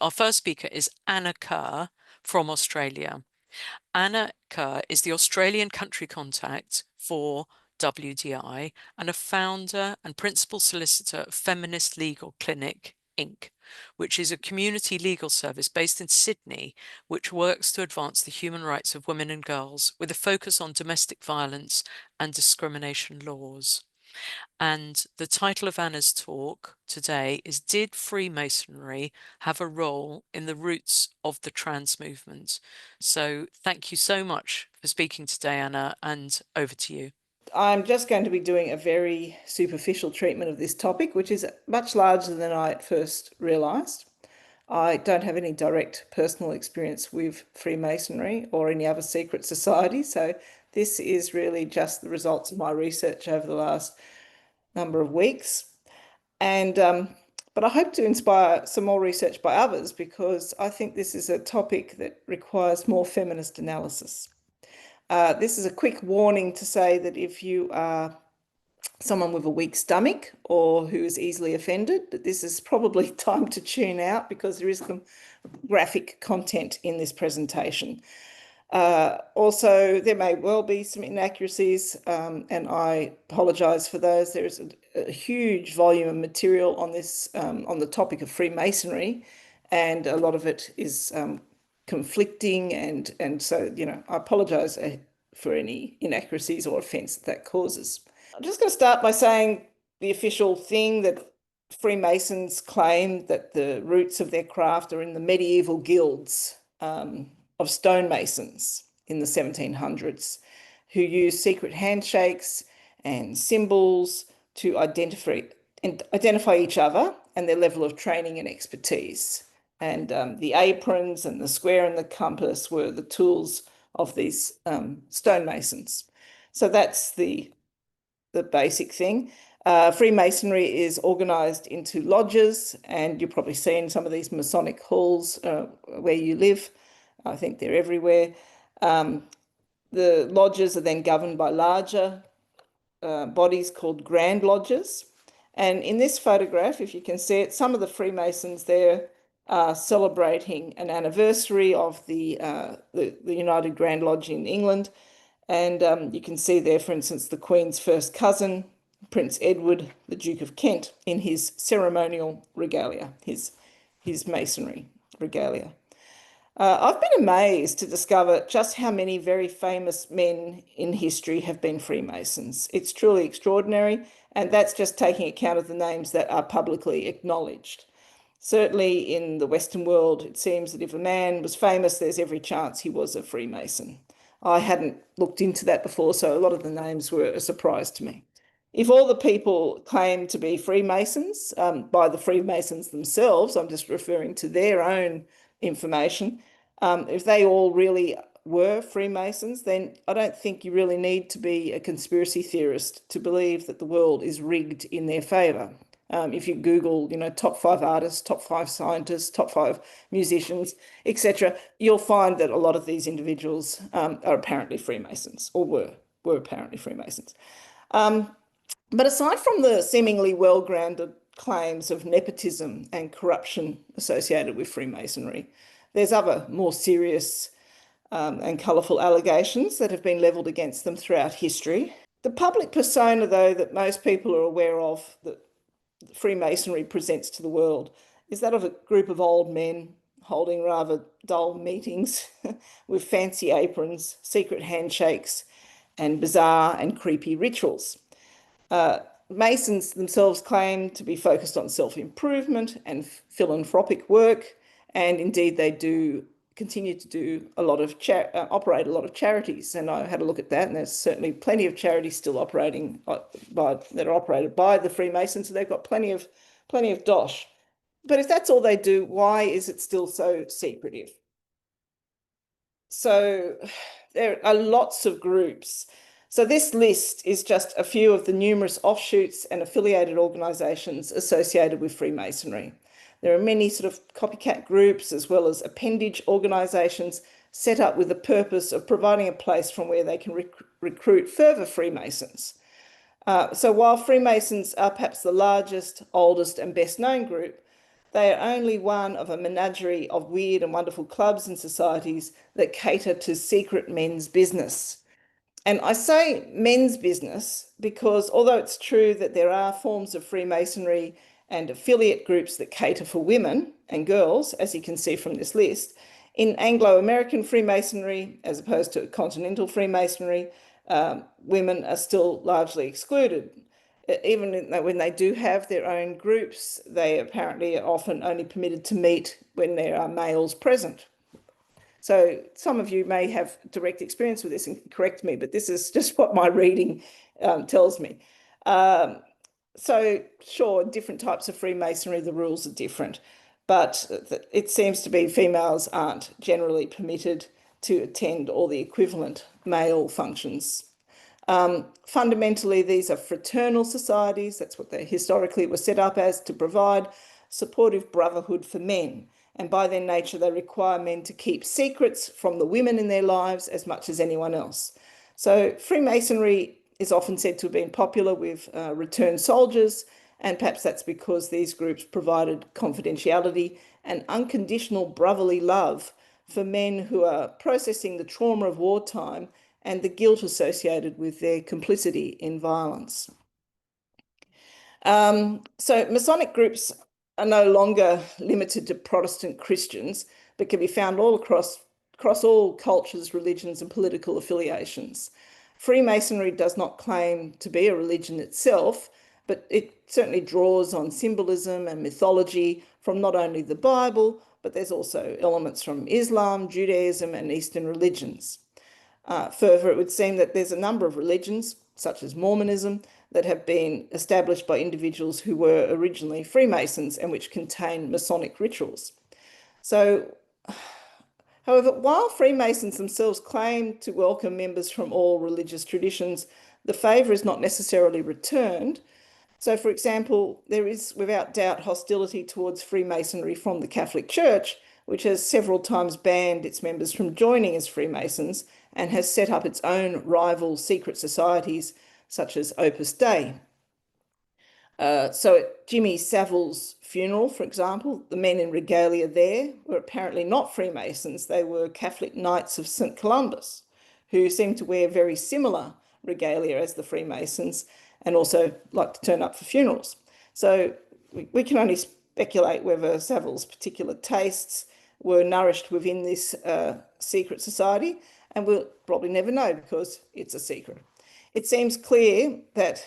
Our first speaker is Anna Kerr from Australia. Anna Kerr is the Australian country contact for WDI and a founder and principal solicitor of Feminist Legal Clinic, Inc., which is a community legal service based in Sydney, which works to advance the human rights of women and girls with a focus on domestic violence and discrimination laws. And the title of Anna's talk today is Did Freemasonry Have a Role in the Roots of the Trans Movement? So thank you so much for speaking today, Anna, and over to you. I'm just going to be doing a very superficial treatment of this topic, which is much larger than I at first realised. I don't have any direct personal experience with Freemasonry or any other secret society, so this is really just the results of my research over the last number of weeks. But I hope to inspire some more research by others, because I think this is a topic that requires more feminist analysis. This is a quick warning to say that if you are someone with a weak stomach or who is easily offended, that this is probably time to tune out, because there is some graphic content in this presentation. Also, there may well be some inaccuracies, and I apologise for those. There is a huge volume of material on this, on the topic of Freemasonry, and a lot of it is conflicting, and so, I apologise for any inaccuracies or offence that causes. I'm just going to start by saying the official thing that Freemasons claim that the roots of their craft are in the medieval guilds of stonemasons in the 1700s, who used secret handshakes and symbols to identify each other and their level of training and expertise. And the aprons and the square and the compass were the tools of these stonemasons. So that's the basic thing. Freemasonry is organised into lodges, and you've probably seen some of these Masonic halls where you live. I think they're everywhere. The lodges are then governed by larger bodies called grand lodges. And in this photograph, if you can see it, some of the Freemasons there are celebrating an anniversary of the United Grand Lodge in England. And you can see there, for instance, the Queen's first cousin, Prince Edward, the Duke of Kent, in his ceremonial regalia, his masonry regalia. I've been amazed to discover just how many very famous men in history have been Freemasons. It's truly extraordinary, and that's just taking account of the names that are publicly acknowledged. Certainly in the Western world, it seems that if a man was famous, there's every chance he was a Freemason. I hadn't looked into that before, so a lot of the names were a surprise to me. If all the people claim to be Freemasons, by the Freemasons themselves, I'm just referring to their own information, if they all really were Freemasons, then I don't think you really need to be a conspiracy theorist to believe that the world is rigged in their favour. If you Google, top 5 artists, top 5 scientists, top 5 musicians, etc., you'll find that a lot of these individuals are apparently Freemasons, or were apparently Freemasons. But aside from the seemingly well-grounded claims of nepotism and corruption associated with Freemasonry, there's other more serious and colourful allegations that have been levelled against them throughout history. The public persona, though, that most people are aware of that Freemasonry presents to the world is that of a group of old men holding rather dull meetings with fancy aprons, secret handshakes, and bizarre and creepy rituals. Masons themselves claim to be focused on self-improvement and philanthropic work, and indeed they do continue to do a lot of operate a lot of charities. And I had a look at that, and there's certainly plenty of charities still operating that are operated by the Freemasons. So they've got plenty of dosh. But if that's all they do, why is it still so secretive? So there are lots of groups. So this list is just a few of the numerous offshoots and affiliated organisations associated with Freemasonry. There are many sort of copycat groups as well as appendage organisations set up with the purpose of providing a place from where they can recruit further Freemasons. So while Freemasons are perhaps the largest, oldest and best known group, They are only one of a menagerie of weird and wonderful clubs and societies that cater to secret men's business. And I say men's business because although it's true that there are forms of Freemasonry and affiliate groups that cater for women and girls, as you can see from this list, in Anglo-American Freemasonry, as opposed to continental Freemasonry, women are still largely excluded. Even when they do have their own groups, they apparently are often only permitted to meet when there are males present. So some of you may have direct experience with this and correct me, but this is just what my reading tells me. So sure, different types of Freemasonry, the rules are different, but it seems to be females aren't generally permitted to attend all the equivalent male functions. Fundamentally, these are fraternal societies. That's what they historically were set up as, to provide supportive brotherhood for men. And by their nature, they require men to keep secrets from the women in their lives as much as anyone else. So Freemasonry is often said to have been popular with returned soldiers, and perhaps that's because these groups provided confidentiality and unconditional brotherly love for men who are processing the trauma of wartime and the guilt associated with their complicity in violence. So Masonic groups are no longer limited to Protestant Christians, but can be found all across all cultures, religions, and political affiliations. Freemasonry does not claim to be a religion itself, but it certainly draws on symbolism and mythology from not only the Bible, but there's also elements from Islam, Judaism, and Eastern religions. Further, it would seem that there's a number of religions, such as Mormonism, that have been established by individuals who were originally Freemasons and which contain Masonic rituals. So, however, while Freemasons themselves claim to welcome members from all religious traditions, the favour is not necessarily returned. So, for example, there is without doubt hostility towards Freemasonry from the Catholic Church, which has several times banned its members from joining as Freemasons and has set up its own rival secret societies, such as Opus Dei. So at Jimmy Savile's funeral, for example, the men in regalia there were apparently not Freemasons. They were Catholic Knights of St. Columbus, who seemed to wear very similar regalia as the Freemasons and also like to turn up for funerals. So we can only speculate whether Savile's particular tastes were nourished within this secret society, and we'll probably never know because it's a secret. It seems clear that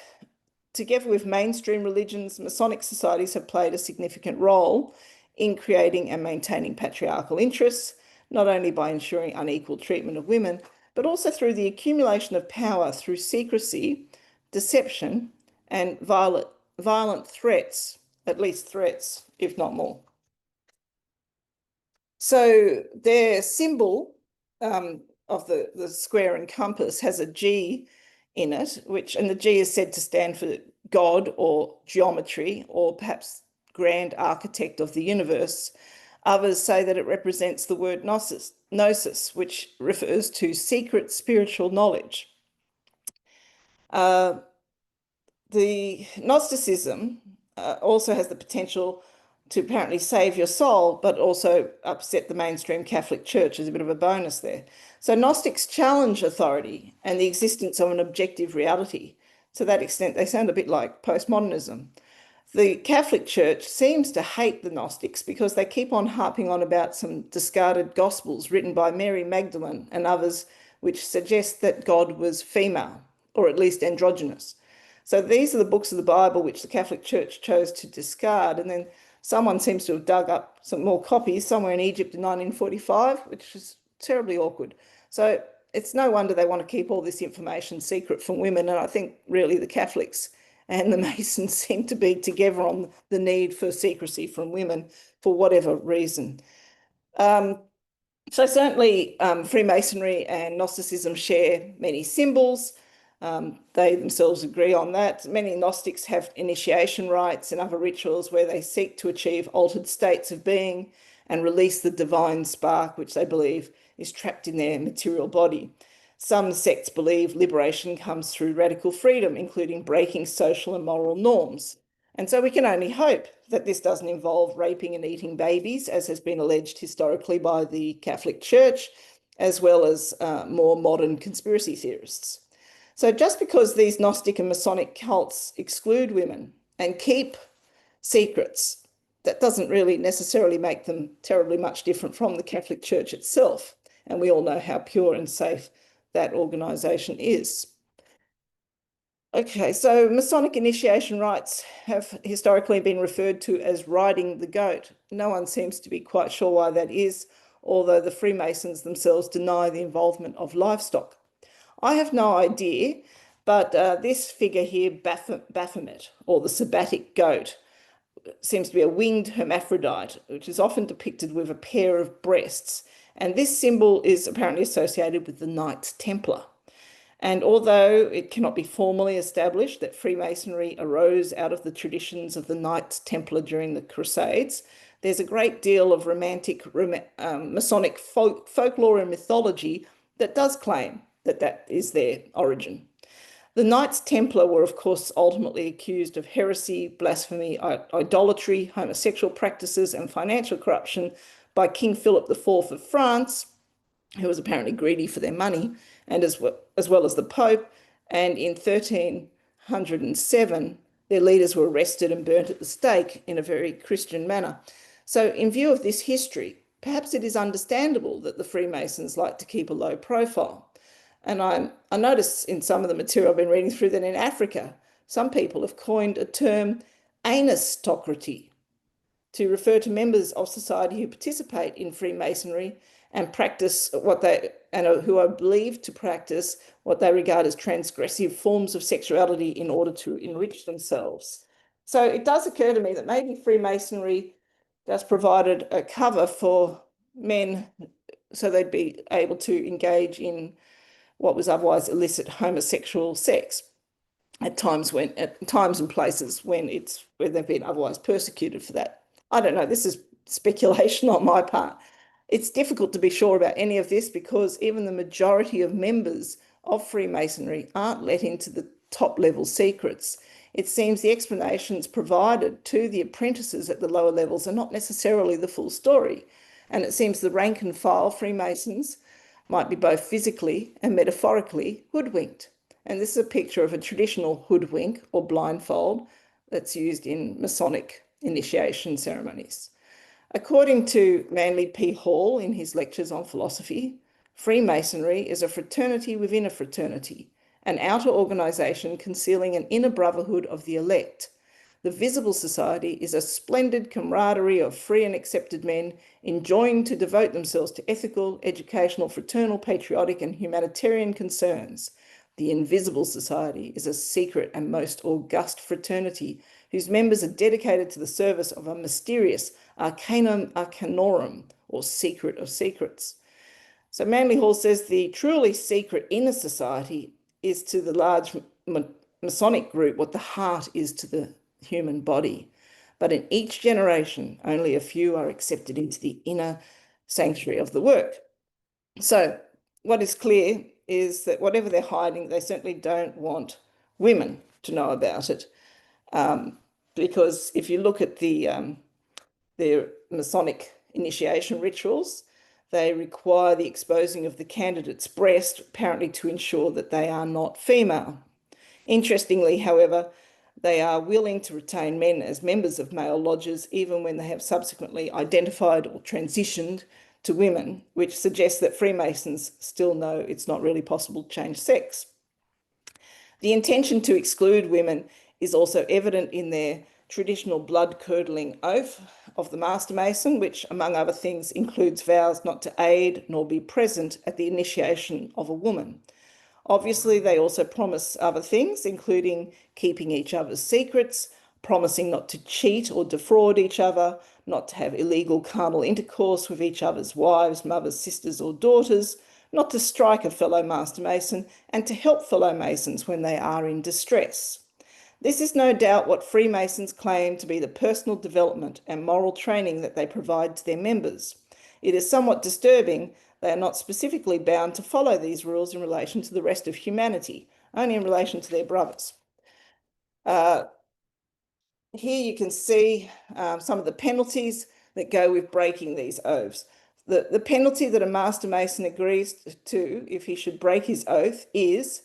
together with mainstream religions, Masonic societies have played a significant role in creating and maintaining patriarchal interests, not only by ensuring unequal treatment of women, but also through the accumulation of power through secrecy, deception, and violent threats, at least threats, if not more. So their symbol of the square and compass has a G in it, and the G is said to stand for God or geometry or perhaps grand architect of the universe. Others say that it represents the word gnosis, which refers to secret spiritual knowledge. The Gnosticism also has the potential to apparently save your soul, but also upset the mainstream Catholic Church as a bit of a bonus there. So Gnostics challenge authority and the existence of an objective reality. To that extent, they sound a bit like postmodernism. The Catholic Church seems to hate the Gnostics because they keep on harping on about some discarded gospels written by Mary Magdalene and others, which suggest that God was female, or at least androgynous. So these are the books of the Bible which the Catholic Church chose to discard, and then someone seems to have dug up some more copies somewhere in Egypt in 1945, which is terribly awkward. So it's no wonder they want to keep all this information secret from women, and I think really the Catholics and the Masons seem to be together on the need for secrecy from women for whatever reason. So certainly Freemasonry and Gnosticism share many symbols. They themselves agree on that. Many Gnostics have initiation rites and other rituals where they seek to achieve altered states of being and release the divine spark, which they believe is trapped in their material body. Some sects believe liberation comes through radical freedom, including breaking social and moral norms. And so we can only hope that this doesn't involve raping and eating babies, as has been alleged historically by the Catholic Church, as well as more modern conspiracy theorists. So just because these Gnostic and Masonic cults exclude women and keep secrets, that doesn't really necessarily make them terribly much different from the Catholic Church itself. And we all know how pure and safe that organisation is. Okay, so Masonic initiation rites have historically been referred to as riding the goat. No one seems to be quite sure why that is, although the Freemasons themselves deny the involvement of livestock. I have no idea, but this figure here, Baphomet, or the sabbatic goat, seems to be a winged hermaphrodite, which is often depicted with a pair of breasts. And this symbol is apparently associated with the Knights Templar. And although it cannot be formally established that Freemasonry arose out of the traditions of the Knights Templar during the Crusades, there's a great deal of romantic Masonic folklore and mythology that does claim that that is their origin. The Knights Templar were, of course, ultimately accused of heresy, blasphemy, idolatry, homosexual practices, and financial corruption by King Philip IV of France, who was apparently greedy for their money, and as well as the Pope. And in 1307, their leaders were arrested and burnt at the stake in a very Christian manner. So in view of this history, perhaps it is understandable that the Freemasons like to keep a low profile. And I notice in some of the material I've been reading through that in Africa, some people have coined a term anistocracy to refer to members of society who participate in Freemasonry and practice who are believed to practice what they regard as transgressive forms of sexuality in order to enrich themselves. So it does occur to me that maybe Freemasonry just provided a cover for men so they'd be able to engage in what was otherwise illicit homosexual sex at times and places when they've been otherwise persecuted for that. I don't know, this is speculation on my part. It's difficult to be sure about any of this because even the majority of members of Freemasonry aren't let into the top level secrets. It seems the explanations provided to the apprentices at the lower levels are not necessarily the full story. And it seems the rank and file Freemasons might be both physically and metaphorically hoodwinked. And this is a picture of a traditional hoodwink or blindfold that's used in Masonic initiation ceremonies. According to Manly P. Hall in his lectures on philosophy, Freemasonry is a fraternity within a fraternity, an outer organisation concealing an inner brotherhood of the elect. The visible society is a splendid camaraderie of free and accepted men enjoying to devote themselves to ethical, educational, fraternal, patriotic and humanitarian concerns. The invisible society is a secret and most august fraternity whose members are dedicated to the service of a mysterious arcanum arcanorum, or secret of secrets. So Manly Hall says the truly secret inner society is to the large Masonic group what the heart is to the human body. But in each generation, only a few are accepted into the inner sanctuary of the work. So what is clear is that whatever they're hiding, they certainly don't want women to know about it. Because if you look at their Masonic initiation rituals, they require the exposing of the candidate's breast, apparently to ensure that they are not female. Interestingly, however, they are willing to retain men as members of male lodges, even when they have subsequently identified or transitioned to women, which suggests that Freemasons still know it's not really possible to change sex. The intention to exclude women is also evident in their traditional blood-curdling oath of the Master Mason, which, among other things, includes vows not to aid nor be present at the initiation of a woman. Obviously, they also promise other things, including keeping each other's secrets, promising not to cheat or defraud each other, not to have illegal carnal intercourse with each other's wives, mothers, sisters, or daughters, not to strike a fellow Master Mason, and to help fellow Masons when they are in distress. This is no doubt what Freemasons claim to be the personal development and moral training that they provide to their members. It is somewhat disturbing they are not specifically bound to follow these rules in relation to the rest of humanity, only in relation to their brothers. here you can see some of the penalties that go with breaking these oaths. The penalty that a Master Mason agrees to if he should break his oath is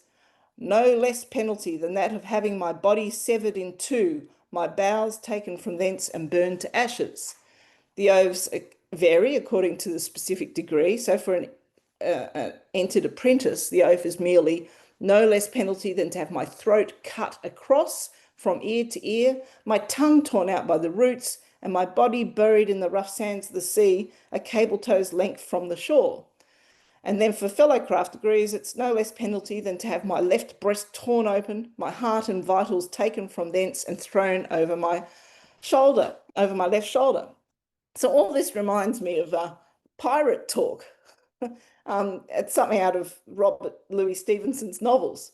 no less penalty than that of having my body severed in two, my bowels taken from thence and burned to ashes. The oaths vary according to the specific degree. So for an entered apprentice, the oath is merely no less penalty than to have my throat cut across from ear to ear, my tongue torn out by the roots, and my body buried in the rough sands of the sea, a cable tow's length from the shore. And then for fellow craft degrees, it's no less penalty than to have my left breast torn open, my heart and vitals taken from thence and thrown over my shoulder, over my left shoulder. So all this reminds me of pirate talk. It's something out of Robert Louis Stevenson's novels.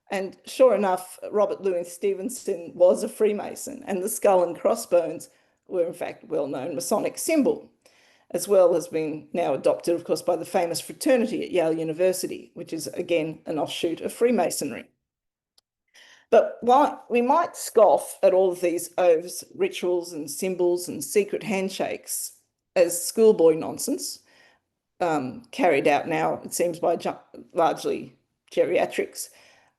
And sure enough, Robert Louis Stevenson was a Freemason, and the skull and crossbones were in fact well-known Masonic symbol, as well as being now adopted, of course, by the famous fraternity at Yale University, which is again an offshoot of Freemasonry. But while we might scoff at all of these oaths, rituals and symbols and secret handshakes as schoolboy nonsense, carried out now, it seems, by largely geriatrics,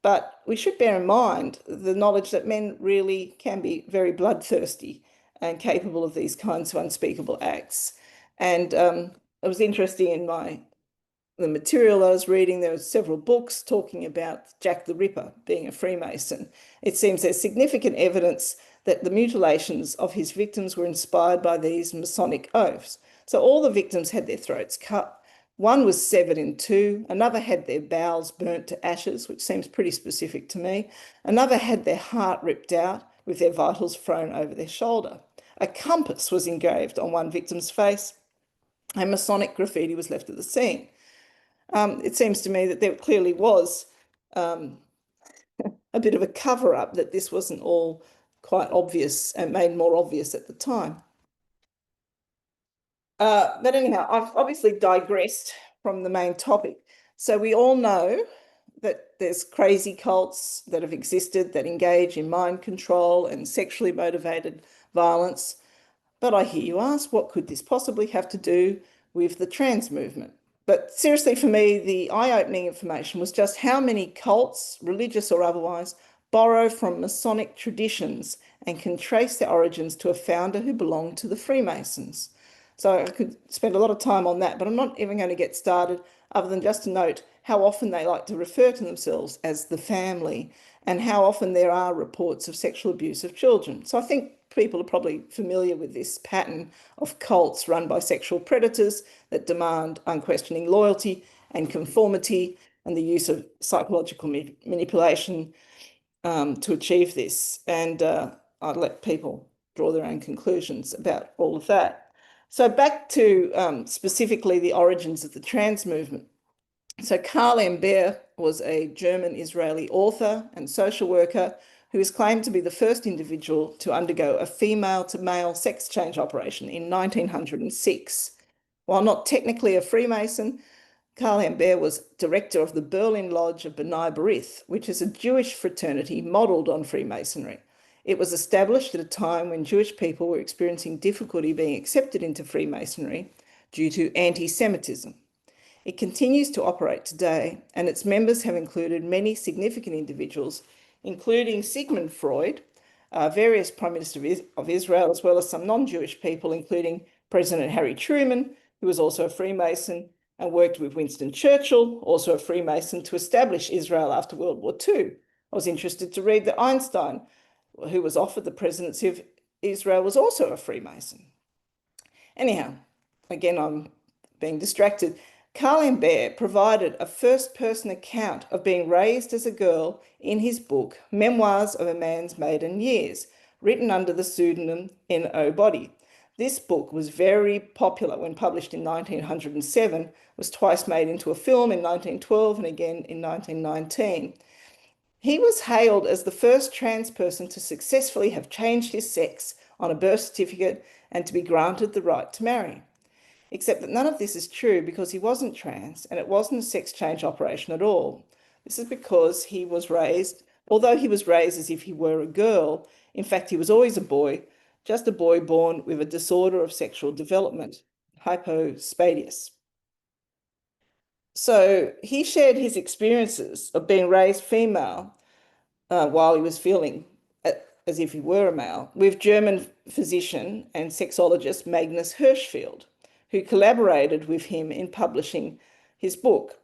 but we should bear in mind the knowledge that men really can be very bloodthirsty and capable of these kinds of unspeakable acts. And it was interesting in the material I was reading, there were several books talking about Jack the Ripper being a Freemason. It seems there's significant evidence that the mutilations of his victims were inspired by these Masonic oaths. So all the victims had their throats cut. One was severed in two. Another had their bowels burnt to ashes, which seems pretty specific to me. Another had their heart ripped out with their vitals thrown over their shoulder. A compass was engraved on one victim's face, and Masonic graffiti was left at the scene. It seems to me that there clearly was a bit of a cover-up, that this wasn't all quite obvious and made more obvious at the time. But anyhow, I've obviously digressed from the main topic. So we all know that there's crazy cults that have existed that engage in mind control and sexually motivated violence. But I hear you ask, what could this possibly have to do with the trans movement? But seriously, for me, the eye-opening information was just how many cults, religious or otherwise, borrow from Masonic traditions and can trace their origins to a founder who belonged to the Freemasons. So I could spend a lot of time on that, but I'm not even going to get started other than just to note how often they like to refer to themselves as the family and how often there are reports of sexual abuse of children. So I think people are probably familiar with this pattern of cults run by sexual predators that demand unquestioning loyalty and conformity and the use of psychological manipulation to achieve this. And I'd let people draw their own conclusions about all of that. So back to specifically the origins of the trans movement. So Karl Baer was a German-Israeli author and social worker who is claimed to be the first individual to undergo a female-to-male sex change operation in 1906. While not technically a Freemason, Karl Baer was director of the Berlin Lodge of B'nai B'rith, which is a Jewish fraternity modelled on Freemasonry. It was established at a time when Jewish people were experiencing difficulty being accepted into Freemasonry due to anti-Semitism. It continues to operate today, and its members have included many significant individuals, including Sigmund Freud, various Prime Ministers of Israel, as well as some non-Jewish people, including President Harry Truman, who was also a Freemason, and worked with Winston Churchill, also a Freemason, to establish Israel after World War II. I was interested to read that Einstein, who was offered the presidency of Israel, was also a Freemason. Anyhow, again, I'm being distracted. Karl Baer provided a first-person account of being raised as a girl in his book, Memoirs of a Man's Maiden Years, written under the pseudonym N.O. Body. This book was very popular when published in 1907, was twice made into a film in 1912 and again in 1919. He was hailed as the first trans person to successfully have changed his sex on a birth certificate and to be granted the right to marry. Except that none of this is true because he wasn't trans and it wasn't a sex change operation at all. This is because he was raised, although he was raised as if he were a girl, In fact, he was always a boy, just a boy born with a disorder of sexual development, hypospadias. So he shared his experiences of being raised female while he was feeling as if he were a male with German physician and sexologist Magnus Hirschfeld, who collaborated with him in publishing his book.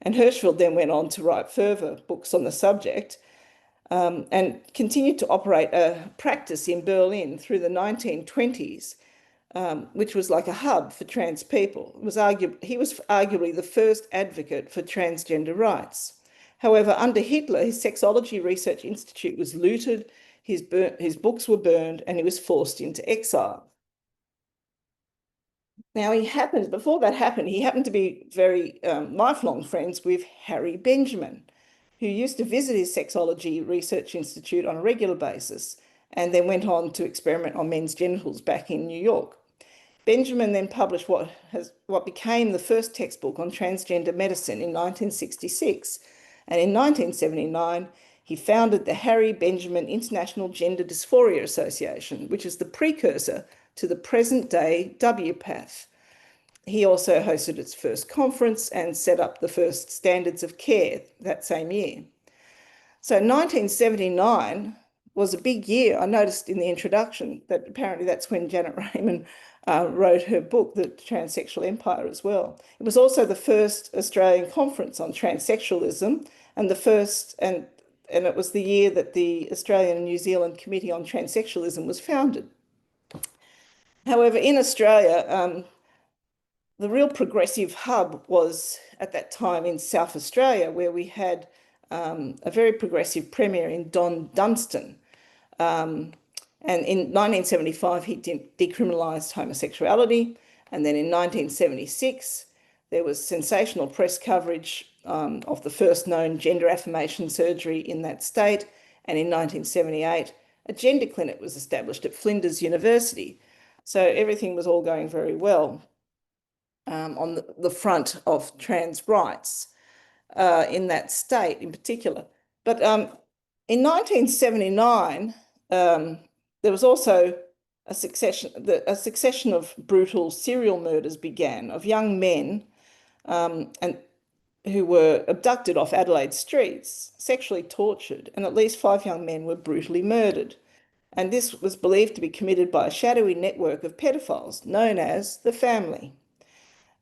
And Hirschfeld then went on to write further books on the subject and continued to operate a practice in Berlin through the 1920s, which was like a hub for trans people. He was arguably the first advocate for transgender rights. However, under Hitler, his Sexology Research Institute was looted, his books were burned, and he was forced into exile. Now, before that happened, he happened to be very lifelong friends with Harry Benjamin, who used to visit his Sexology Research Institute on a regular basis and then went on to experiment on men's genitals back in New York. Benjamin then published what became the first textbook on transgender medicine in 1966. And in 1979, he founded the Harry Benjamin International Gender Dysphoria Association, which is the precursor to the present-day WPATH. He also hosted its first conference and set up the first standards of care that same year. So 1979 was a big year. I noticed in the introduction that apparently that's when Janet Raymond wrote her book, The Transsexual Empire, as well. It was also the first Australian conference on transsexualism and it was the year that the Australian and New Zealand Committee on Transsexualism was founded. However, in Australia, the real progressive hub was at that time in South Australia, where we had a very progressive premier in Don Dunstan. And in 1975, he decriminalised homosexuality. And then in 1976, there was sensational press coverage of the first known gender affirmation surgery in that state. And in 1978, a gender clinic was established at Flinders University. So everything was all going very well on the front of trans rights in that state in particular. But in 1979, there was also a succession of brutal serial murders began of young men and who were abducted off Adelaide streets, sexually tortured, and at least 5 young men were brutally murdered. And this was believed to be committed by a shadowy network of pedophiles known as the family.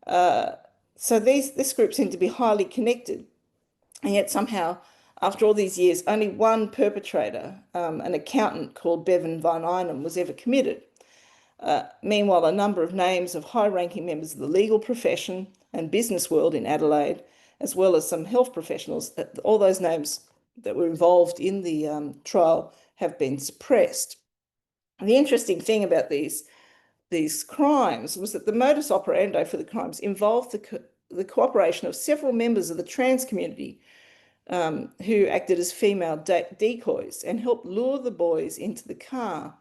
So this group seemed to be highly connected, and yet somehow, after all these years, only one perpetrator, an accountant called Bevan Van Einem, was ever committed. Meanwhile, a number of names of high-ranking members of the legal profession and business world in Adelaide, as well as some health professionals, all those names that were involved in the trial have been suppressed. And the interesting thing about these crimes was that the modus operandi for the crimes involved the cooperation of several members of the trans community who acted as female decoys and helped lure the boys into the car.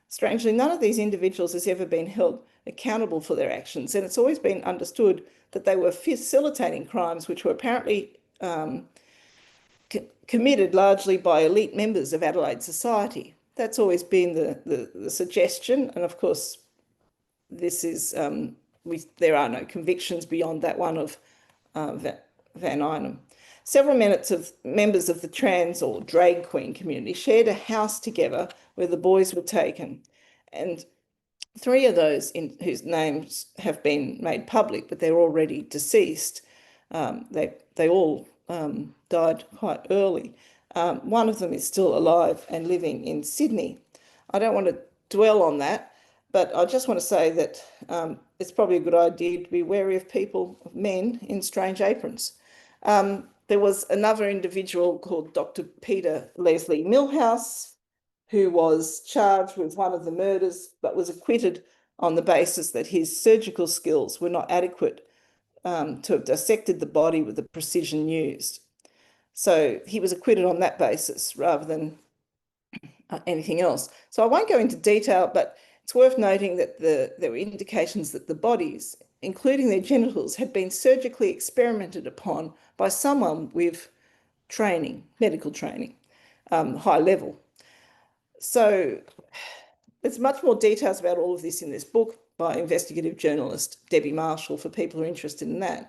Strangely, none of these individuals has ever been held accountable for their actions, and it's always been understood that they were facilitating crimes which were apparently committed largely by elite members of Adelaide society. That's always been the suggestion, and of course, this is there are no convictions beyond that one of Van Einem. Several members of the trans or drag queen community shared a house together where the boys were taken, and 3 of those whose names have been made public, but they're already deceased. They all died quite early. One of them is still alive and living in Sydney. I don't want to dwell on that, but I just want to say that it's probably a good idea to be wary of men in strange aprons. There was another individual called Dr. Peter Leslie Millhouse, who was charged with one of the murders, but was acquitted on the basis that his surgical skills were not adequate to have dissected the body with the precision used. So he was acquitted on that basis rather than anything else. So I won't go into detail, but it's worth noting that there were indications that the bodies, including their genitals, had been surgically experimented upon by someone with training, medical training, high level. So there's much more details about all of this in this book by investigative journalist Debbie Marshall for people who are interested in that.